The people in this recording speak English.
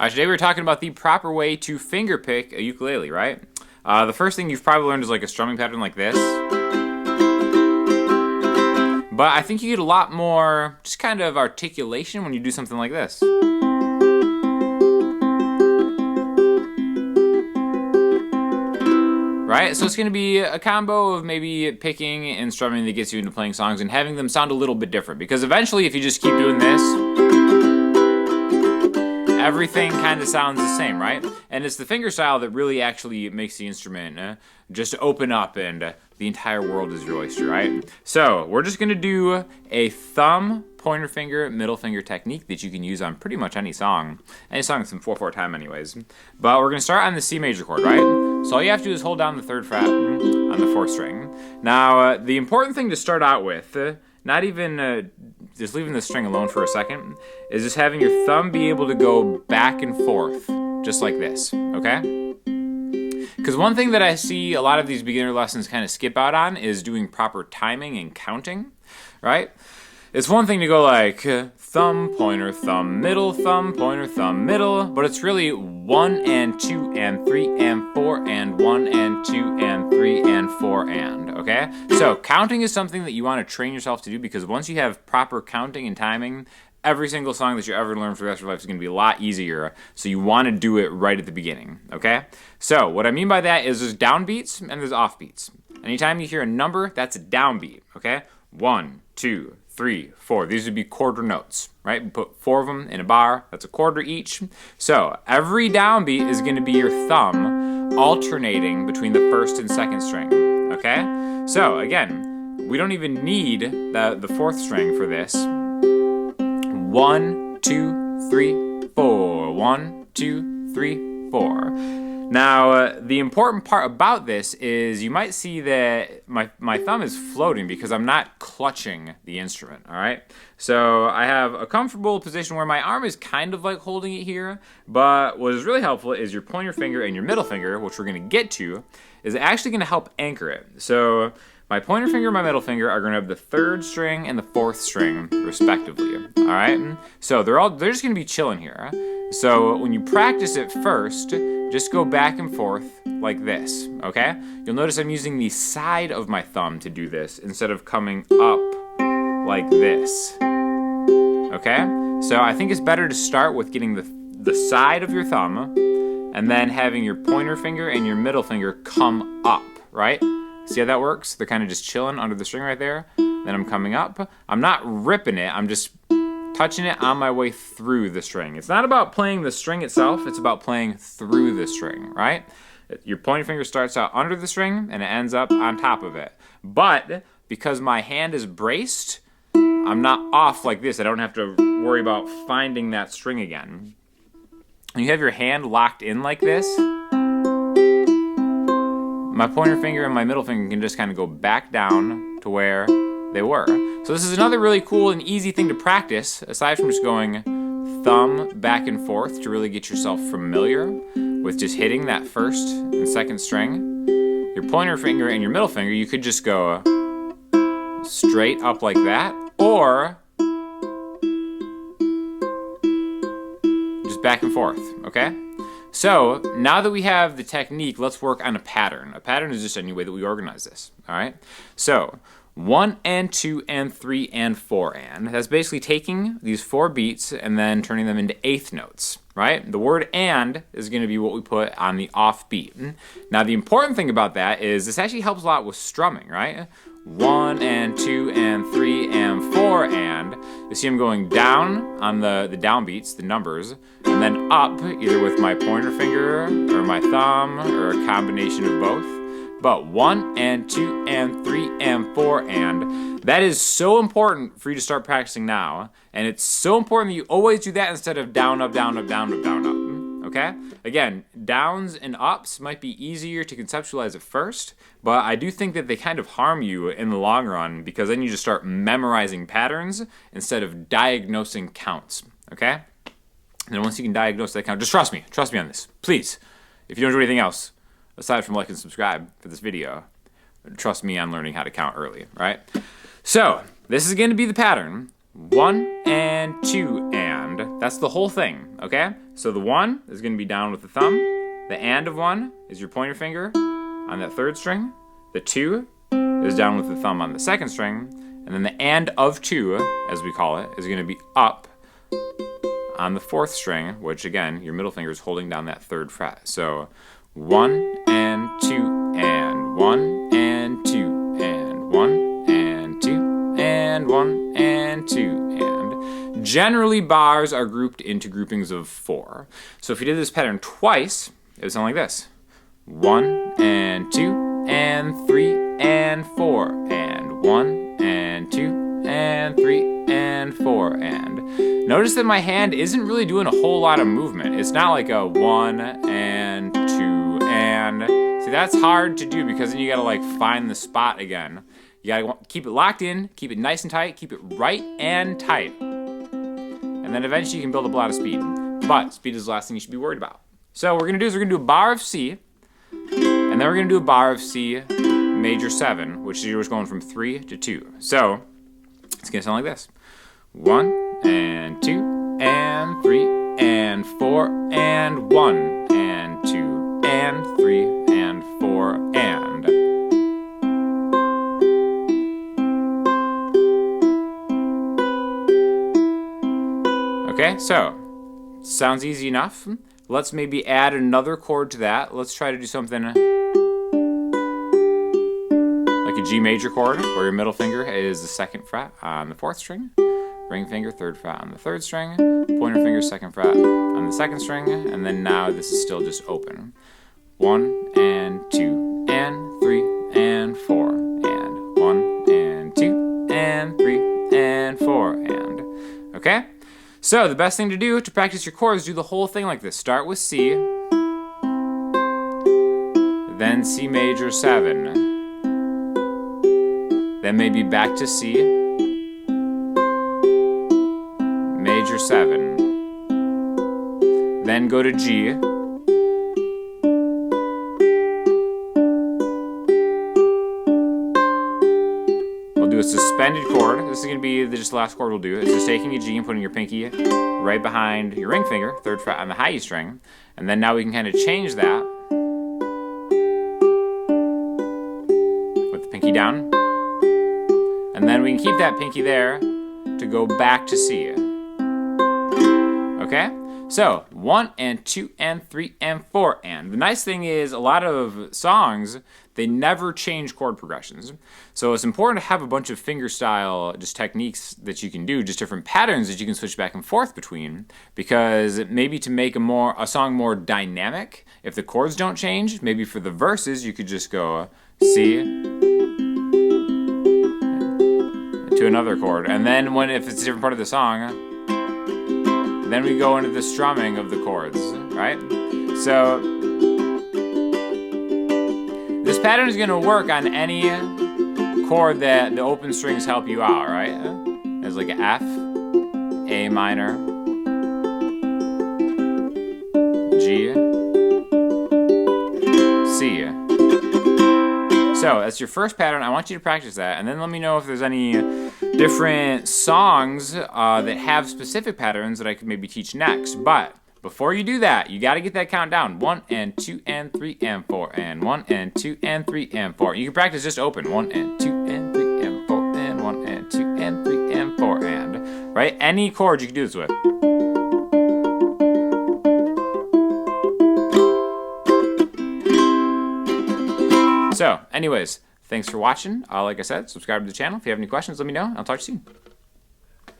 Today we're talking about the proper way to finger pick a ukulele, right? The first thing you've probably learned is like a strumming pattern like this. But I think you get a lot more just kind of articulation when you do something like this. Right? So it's going to be a combo of maybe picking and strumming that gets you into playing songs and having them sound a little bit different. Because eventually if you just keep doing this, everything kind of sounds the same, right? And it's the fingerstyle that really actually makes the instrument just open up and the entire world is your oyster, right? So we're just going to do a thumb, pointer finger, middle finger technique that you can use on pretty much any song. Any song that's in 4/4 time anyways. But we're going to start on the C major chord, right? So all you have to do is hold down the 3rd fret on the 4th string. Now, the important thing to start out with, not even just leaving the string alone for a second, is just having your thumb be able to go back and forth, just like this, okay? Because one thing that I see a lot of these beginner lessons kind of skip out on is doing proper timing and counting, right? It's one thing to go like thumb, pointer, thumb, middle, thumb, pointer, thumb, middle, but it's really 1 and 2 and 3 and 4 and 1 and 2 and 3 and 4 and, okay? So counting is something that you want to train yourself to do because once you have proper counting and timing, every single song that you ever learn for the rest of your life is going to be a lot easier, so you want to do it right at the beginning, okay? So what I mean by that is there's downbeats and there's offbeats. Anytime you hear a number, that's a downbeat, okay? 1, 2, 3, 4. These would be quarter notes, right? We put 4 of them in a bar. That's a quarter each. So every downbeat is going to be your thumb alternating between the 1st and 2nd string, okay? So again, we don't even need the 4th string for this. 1, 2, 3, 4. 1, 2, 3, 4. Now, the important part about this is you might see that my thumb is floating because I'm not clutching the instrument, all right? So I have a comfortable position where my arm is kind of like holding it here, but what is really helpful is your pointer finger and your middle finger, which we're going to get to, is actually going to help anchor it. So my pointer finger and my middle finger are going to have the 3rd string and the 4th string, respectively, all right? So they're just going to be chilling here. So when you practice it first, just go back and forth like this, okay? You'll notice I'm using the side of my thumb to do this instead of coming up like this, okay? So I think it's better to start with getting the side of your thumb and then having your pointer finger and your middle finger come up, right? See how that works? They're kind of just chilling under the string right there. Then I'm coming up. I'm not ripping it, I'm just touching it on my way through the string. It's not about playing the string itself, it's about playing through the string, right? Your pointer finger starts out under the string and it ends up on top of it. But because my hand is braced, I'm not off like this. I don't have to worry about finding that string again. When you have your hand locked in like this, my pointer finger and my middle finger can just kind of go back down to where they were. So this is another really cool and easy thing to practice, aside from just going thumb back and forth to really get yourself familiar with just hitting that 1st and 2nd string. Your pointer finger and your middle finger, you could just go straight up like that, or just back and forth, okay? So now that we have the technique, let's work on a pattern. A pattern is just any way that we organize this, all right? So 1 and 2 and 3 and 4 and. That's basically taking these 4 beats and then turning them into 8th notes, right? The word and is going to be what we put on the off beat. Now the important thing about that is this actually helps a lot with strumming, right? 1 and 2 and 3 and 4 and. You see I'm going down on the downbeats, the numbers, and then up either with my pointer finger or my thumb or a combination of both. But 1 and 2 and 3 and 4 and. That is so important for you to start practicing now. And it's so important that you always do that instead of down, up, down, up, down, up, down, up. Okay? Again, downs and ups might be easier to conceptualize at first, but I do think that they kind of harm you in the long run because then you just start memorizing patterns instead of diagnosing counts. Okay? And then once you can diagnose that count, just trust me on this. Please. If you don't do anything else, aside from like and subscribe for this video, trust me on learning how to count early, right? So, this is going to be the pattern. 1 and 2 and. That's the whole thing, okay? So the 1 is going to be down with the thumb. The and of 1 is your pointer finger on that 3rd string. The 2 is down with the thumb on the 2nd string. And then the and of 2, as we call it, is going to be up on the 4th string, which again, your middle finger is holding down that 3rd fret. So 1 and 2 and 1 and 2 and 1 and 2 and 1 and 2 and. Generally, bars are grouped into groupings of 4. So if you did this pattern twice, it would sound like this. 1 and 2 and 3 and 4 and 1 and 2 and 3 and 4 and. Notice that my hand isn't really doing a whole lot of movement. It's not like a 1 and 2 and. See, that's hard to do because then you gotta like find the spot again. You gotta keep it locked in, keep it nice and tight, keep it right and tight. And then eventually you can build up a lot of speed. But speed is the last thing you should be worried about. So what we're gonna do is we're gonna do a bar of C, and then we're gonna do a bar of C major 7, which is yours going from 3 to 2. So it's gonna sound like this. 1 and 2 and 3 and 4 and 1 and 2 and 3 and 4 and. Okay, so sounds easy enough. Let's maybe add another chord to that. Let's try to do something like a G major chord, where your middle finger is the 2nd fret on the 4th string, ring finger 3rd fret on the 3rd string, pointer finger 2nd fret on the 2nd string, and then now this is still just open. 1 and 2 and 3 and 4 and 1 and 2 and 3 and 4 and. Okay? So the best thing to do to practice your chords is do the whole thing like this. Start with C, then C major 7, then maybe back to C, major 7, then go to G, we'll do a suspended chord. This is going to be just the last chord we'll do. It's just taking a G and putting your pinky right behind your ring finger, 3rd fret on the high E string, and then now we can kind of change that with the pinky down, and then we can keep that pinky there to go back to C. Okay? So 1 and 2 and 3 and 4 and. The nice thing is a lot of songs, they never change chord progressions. So it's important to have a bunch of fingerstyle just techniques that you can do, just different patterns that you can switch back and forth between, because maybe to make a song more dynamic, if the chords don't change, maybe for the verses you could just go C to another chord, and then if it's a different part of the song, then we go into the strumming of the chords, right? So this pattern is going to work on any chord that the open strings help you out, right? There's like an F, A minor, G, C. So that's your first pattern. I want you to practice that, and then let me know if there's any different songs that have specific patterns that I could maybe teach next. But before you do that, you got to get that count down. 1 and 2 and 3 and 4 and 1 and 2 and 3 and 4. You can practice just open. 1 and 2 and 3 and 4 and 1 and 2 and 3 and 4 and. Right? Any chord you can do this with. So, anyways, thanks for watching. Like I said, subscribe to the channel. If you have any questions, let me know. I'll talk to you soon.